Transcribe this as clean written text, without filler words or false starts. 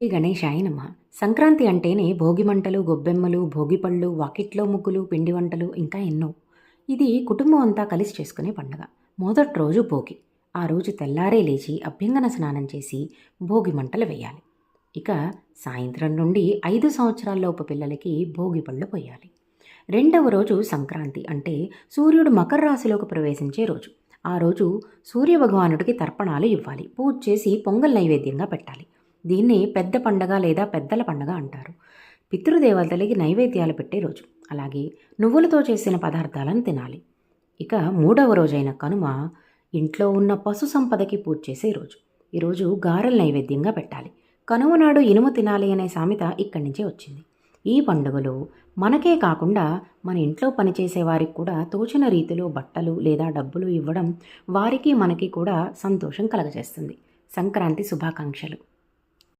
శ్రీ గణేశాయ నమః. సంక్రాంతి అంటేనే భోగిమంటలు, గొబ్బెమ్మలు, భోగిపళ్ళు, వాకిట్లో ముగ్గులు, పిండి వంటలు ఇంకా ఎన్నో. ఇది కుటుంబం అంతా కలిసి చేసుకునే పండుగ. మొదటి రోజు భోగి. ఆ రోజు తెల్లారే లేచి అభ్యంగన స్నానం చేసి భోగి మంటలు వేయాలి. ఇక సాయంత్రం నుండి 5 సంవత్సరాలలోపు పిల్లలకి భోగి పళ్ళు పోయాలి. రెండవ రోజు సంక్రాంతి అంటే సూర్యుడు మకర రాశిలోకి ప్రవేశించే రోజు. ఆ రోజు సూర్యభగవానుడికి తర్పణాలు ఇవ్వాలి. పూజ చేసి పొంగల్ నైవేద్యంగా పెట్టాలి. దీన్ని పెద్ద పండగ లేదా పెద్దల పండగ అంటారు. పితృదేవతలకి నైవేద్యాలు పెట్టే రోజు. అలాగే నువ్వులతో చేసిన పదార్థాలను తినాలి. ఇక మూడవ రోజైన కనుమ ఇంట్లో ఉన్న పశు సంపదకి పూజ చేసే రోజు. ఈరోజు గారెల నైవేద్యంగా పెట్టాలి. కనుమ నాడు ఇనుము తినాలి అనే సామెత ఇక్కడి నుంచే వచ్చింది. ఈ పండుగలో మనకే కాకుండా మన ఇంట్లో పనిచేసే వారికి కూడా తోచిన రీతిలో బట్టలు లేదా డబ్బులు ఇవ్వడం వారికి మనకి కూడా సంతోషం కలగజేస్తుంది. సంక్రాంతి శుభాకాంక్షలు.